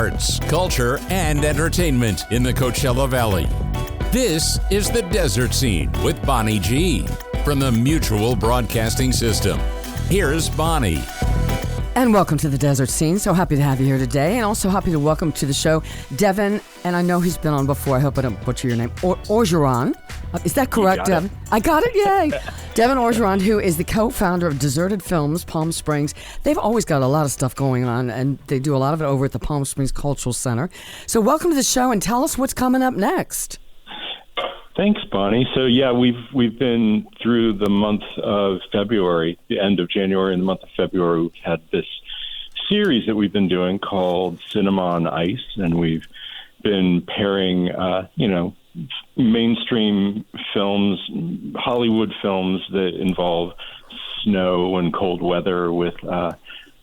arts, culture, and entertainment in the Coachella Valley. This is The Desert Scene with Bonnie G. from the Mutual Broadcasting System. Here's Bonnie. And welcome to The Desert Scene. So happy to have you here today. And also happy to welcome to the show Devin. And I know he's been on before. I hope I don't butcher your name. Orgeron. Is that correct, Devin? I got it, yay. Devin Orgeron, who is the co-founder of Deserted Films, Palm Springs. They've always got a lot of stuff going on, and they do a lot of it over at the Palm Springs Cultural Center. So welcome to the show, and tell us what's coming up next. Thanks, Bonnie. So yeah, we've been through the month of February, the end of January and the month of February. We've had this series that we've been doing called Cinema on Ice, and we've been pairing, mainstream films, Hollywood films that involve snow and cold weather with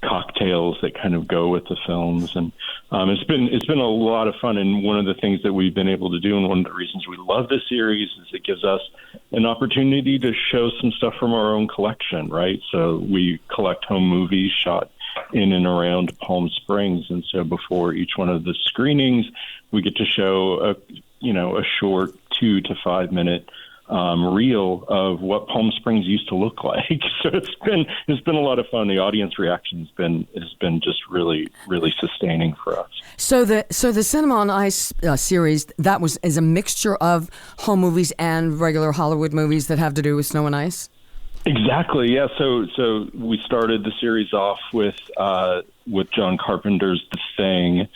cocktails that kind of go with the films. And it's been a lot of fun. And one of the things that we've been able to do, and one of the reasons we love this series, is it gives us an opportunity to show some stuff from our own collection, right? So we collect home movies shot in and around Palm Springs. And so before each one of the screenings, we get to show a short 2 to 5 minute reel of what Palm Springs used to look like. So it's been a lot of fun. The audience reaction has been just really, really sustaining for us. So the Cinema on Ice series is a mixture of home movies and regular Hollywood movies that have to do with snow and ice. Exactly. Yeah. So we started the series off with John Carpenter's The Thing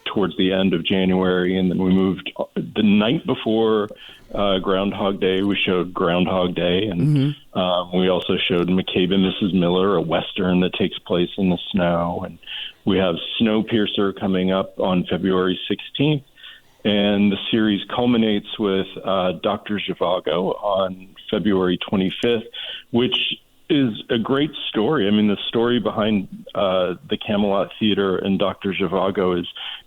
towards the end of January, and then we moved the night before Groundhog Day. We showed Groundhog Day, and we also showed McCabe and Mrs. Miller, a Western that takes place in the snow. And we have Snowpiercer coming up on February 16th. And the series culminates with Dr. Zhivago on February 25th, which is a great story. I mean, the story behind the Camelot Theater and Dr. Zhivago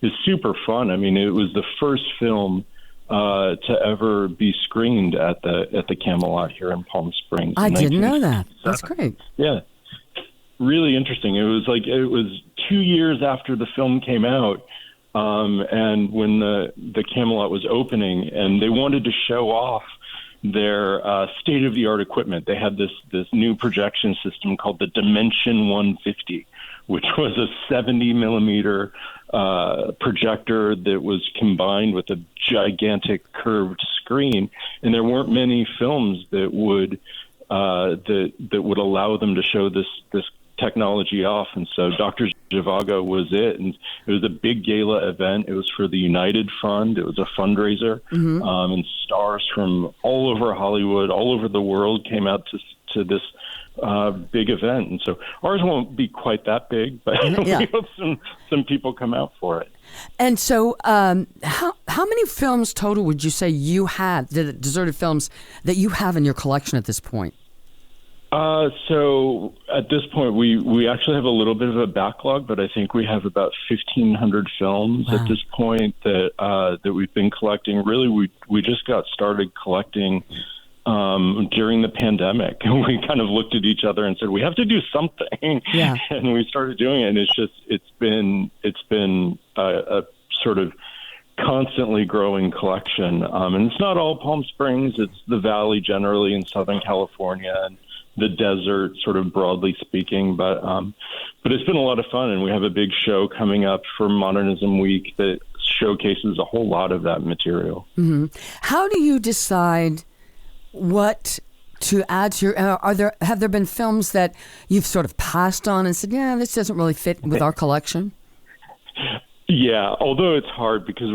is super fun. I mean, it was the first film to ever be screened at the Camelot here in Palm Springs. I didn't know that. That's great. Yeah, really interesting. It was 2 years after the film came out. And when the Camelot was opening, and they wanted to show off their state-of-the-art equipment, they had this new projection system called the Dimension 150, which was a 70-millimeter projector that was combined with a gigantic curved screen. And there weren't many films that would allow them to show this technology off. And so Dr. Zhivago was it, and it was a big gala event. It was for the United Fund. It was a fundraiser, and stars from all over Hollywood, all over the world came out to this big event. And so ours won't be quite that big, but we hope some people come out for it. And so how many films total would you say you have, the Deserted Films, that you have in your collection at this point? So at this point, we actually have a little bit of a backlog, but I think we have about 1,500 films at this point that we've been collecting. Really, we just got started collecting during the pandemic, and we kind of looked at each other and said, we have to do something. Yeah. And we started doing it, and it's been a sort of constantly growing collection. And it's not all Palm Springs; it's the Valley generally in Southern California and the desert, sort of broadly speaking, but it's been a lot of fun, and we have a big show coming up for Modernism Week that showcases a whole lot of that material. Mm-hmm. How do you decide what to add to your? Have there been films that you've sort of passed on and said, "Yeah, this doesn't really fit with our collection"? Yeah, although it's hard because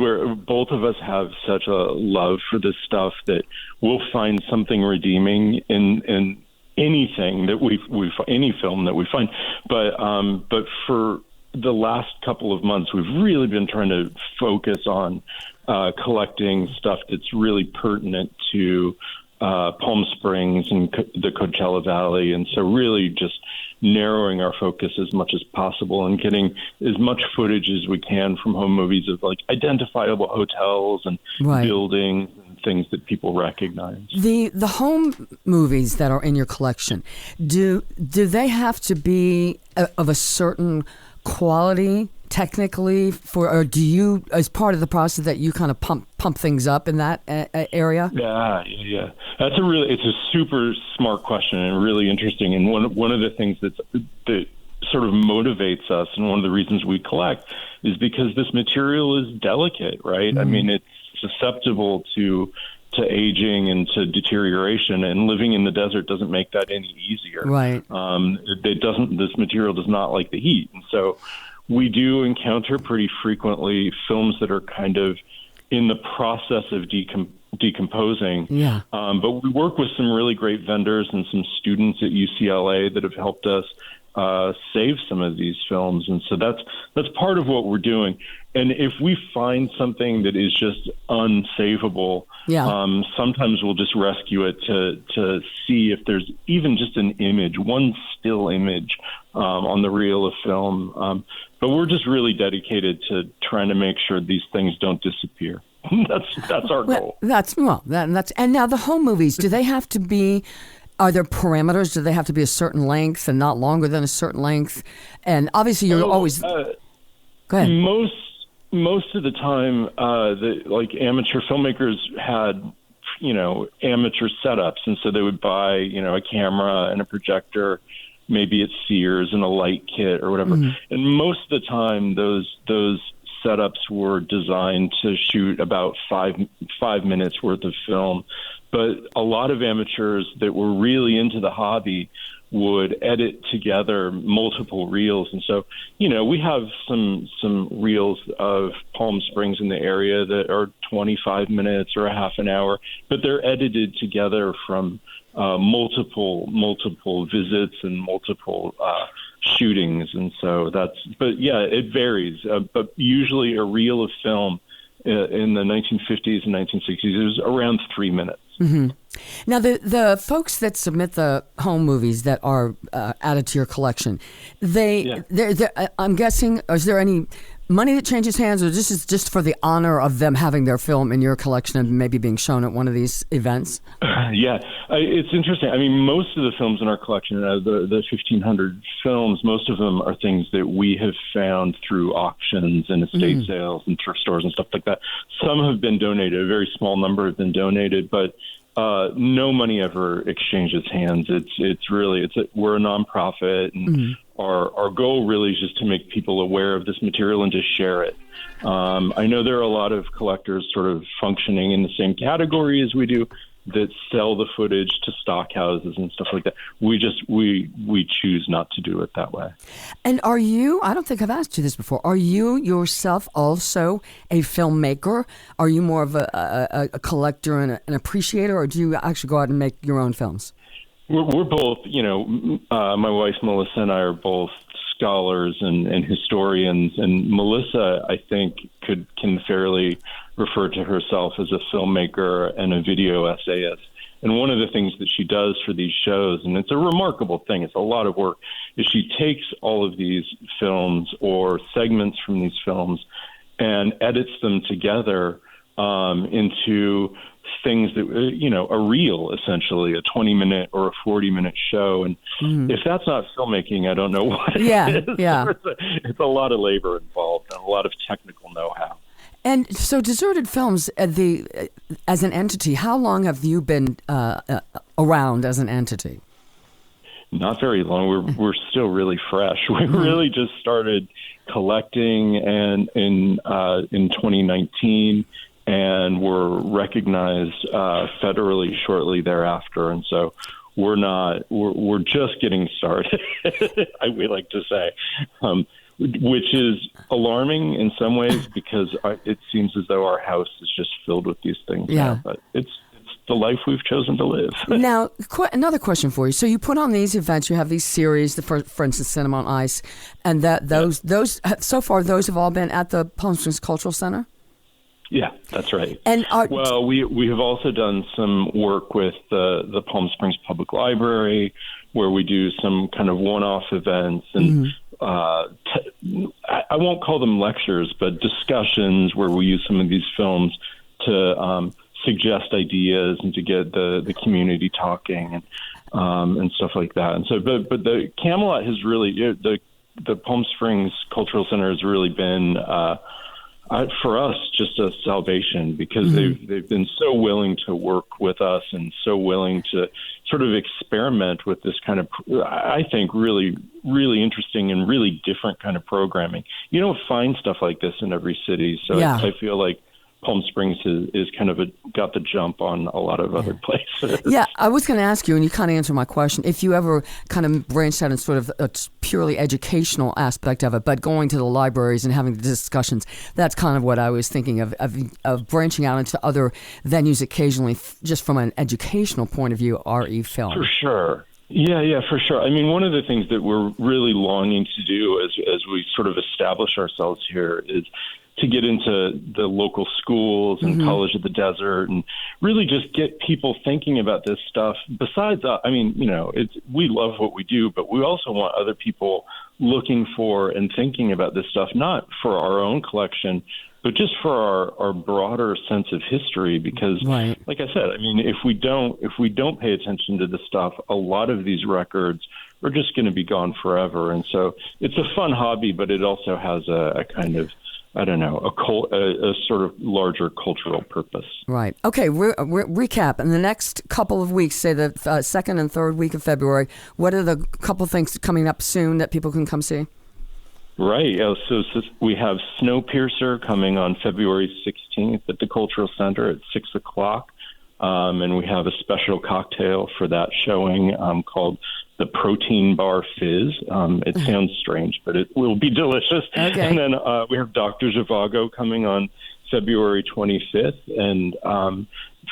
both of us have such a love for this stuff that we'll find something redeeming in anything that any film that we find, but for the last couple of months, we've really been trying to focus on collecting stuff that's really pertinent to Palm Springs and the Coachella Valley, and so really just narrowing our focus as much as possible and getting as much footage as we can from home movies of like identifiable hotels and buildings and things that people recognize. The home movies that are in your collection, do they have to be of a certain quality technically or do you, as part of the process, that you kind of pump things up in that area? Yeah. It's a super smart question and really interesting. And one of the things that sort of motivates us, and one of the reasons we collect, is because this material is delicate, right? Mm-hmm. I mean, it's susceptible to aging and to deterioration, and living in the desert doesn't make that any easier. Right. This material does not like the heat. And so we do encounter pretty frequently films that are kind of in the process of decomposing. Yeah. But we work with some really great vendors and some students at UCLA that have helped us save some of these films. And so that's part of what we're doing. And if we find something that is just unsavable, sometimes we'll just rescue it to see if there's even just an image, one still image on the reel of film. But we're just really dedicated to trying to make sure these things don't disappear. That's our goal. And now the home movies, do they have to be? Are there parameters? Do they have to be a certain length and not longer than a certain length? And obviously, you're always. Go ahead. Most of the time, amateur filmmakers had, amateur setups, and so they would buy, a camera and a projector, maybe at Sears, and a light kit or whatever. Mm-hmm. And most of the time, those setups were designed to shoot about five minutes worth of film. But a lot of amateurs that were really into the hobby would edit together multiple reels. And so, we have some reels of Palm Springs in the area that are 25 minutes or a half an hour, but they're edited together from multiple visits and multiple shootings. And so it varies. But usually a reel of film in the 1950s and 1960s is around 3 minutes. Mm-hmm. Now, the folks that submit the home movies that are added to your collection, I'm guessing, is there any money that changes hands, or this is just for the honor of them having their film in your collection and maybe being shown at one of these events? It's interesting. I mean, most of the films in our collection, the 1,500 films, most of them are things that we have found through auctions and estate sales and thrift stores and stuff like that. Some have been donated. A very small number have been donated, but no money ever exchanges hands. We're a nonprofit, and our goal really is just to make people aware of this material and just share it. I know there are a lot of collectors sort of functioning in the same category as we do that sell the footage to stock houses and stuff like that. We choose not to do it that way. And are you, I don't think I've asked you this before, are you yourself also a filmmaker? Are you more of a collector and an appreciator, or do you actually go out and make your own films? We're both, my wife Melissa and I are both scholars and historians, and Melissa, I think, can fairly refer to herself as a filmmaker and a video essayist. And one of the things that she does for these shows, and it's a remarkable thing, it's a lot of work, is she takes all of these films or segments from these films and edits them together into things that, a reel, essentially, a 20-minute or a 40-minute show. And if that's not filmmaking, I don't know what it is. Yeah. It's a lot of labor involved and a lot of technical know-how. And so Deserted Films, as an entity, how long have you been around as an entity? Not very long. We're still really fresh. We really just started collecting and in 2019, and were recognized federally shortly thereafter. And so we're just getting started, we like to say. Which is alarming in some ways, because it seems as though our house is just filled with these things. Yeah. Now, but it's the life we've chosen to live. Now, another question for you. So you put on these events, you have these series, for instance, Cinema on Ice, and those so far, those have all been at the Palm Springs Cultural Center? Yeah, that's right. And we have also done some work with the Palm Springs Public Library, where we do some kind of one-off events and I won't call them lectures, but discussions where we use some of these films to suggest ideas and to get the community talking and stuff like that. And so, but the Camelot has really, the the Palm Springs Cultural Center has really been, for us, just a salvation, because they've been so willing to work with us and so willing to sort of experiment with this kind of, I think, really, really interesting and really different kind of programming. You don't find stuff like this in every city, so I feel like Palm Springs is kind of got the jump on a lot of other places. Yeah, I was going to ask you, and you kind of answered my question, if you ever kind of branched out in sort of a purely educational aspect of it, but going to the libraries and having the discussions, that's kind of what I was thinking of branching out into other venues occasionally, just from an educational point of view, RE Film. For sure. Yeah, for sure. I mean, one of the things that we're really longing to do as we sort of establish ourselves here is to get into the local schools and College of the Desert and really just get people thinking about this stuff. Besides, I mean, we love what we do, but we also want other people looking for and thinking about this stuff, not for our own collection, but just for our broader sense of history. Because, like I said, I mean, if we don't pay attention to this stuff, a lot of these records are just going to be gone forever. And so it's a fun hobby, but it also has a kind of, I don't know, a sort of larger cultural purpose. Right. Okay, recap. In the next couple of weeks, say the second and third week of February, what are the couple things coming up soon that people can come see? Right. So we have Snowpiercer coming on February 16th at the Cultural Center at 6 o'clock. And we have a special cocktail for that showing called the Protein Bar Fizz. It sounds strange, but it will be delicious. Okay. And then we have Dr. Zhivago coming on February 25th. And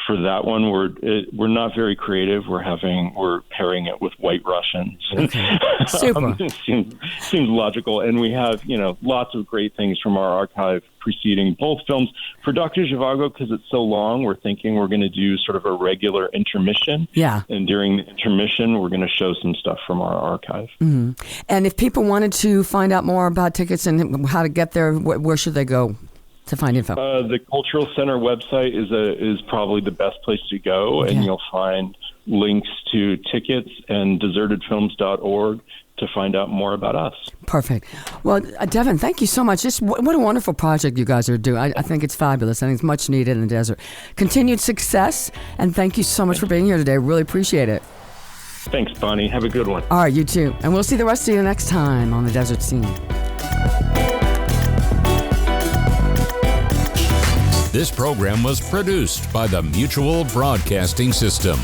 for that one, we're not very creative. We're pairing it with White Russians. Okay. Super. Seems logical. And we have, lots of great things from our archive preceding both films. For Dr. Zhivago, because it's so long, we're thinking we're going to do sort of a regular intermission. Yeah. And during the intermission, we're going to show some stuff from our archive. Mm-hmm. And if people wanted to find out more about tickets and how to get there, where should they go to find info? The Cultural Center website is probably the best place to go, and you'll find links to tickets and desertedfilms.org to find out more about us. Perfect. Well, Devin, thank you so much. Just what a wonderful project you guys are doing. I think it's fabulous. I think it's much needed in the desert. Continued success, and thank you so much for being here today. I really appreciate it. Thanks, Bonnie. Have a good one. All right, you too. And we'll see the rest of you next time on The Desert Scene. This program was produced by the Mutual Broadcasting System.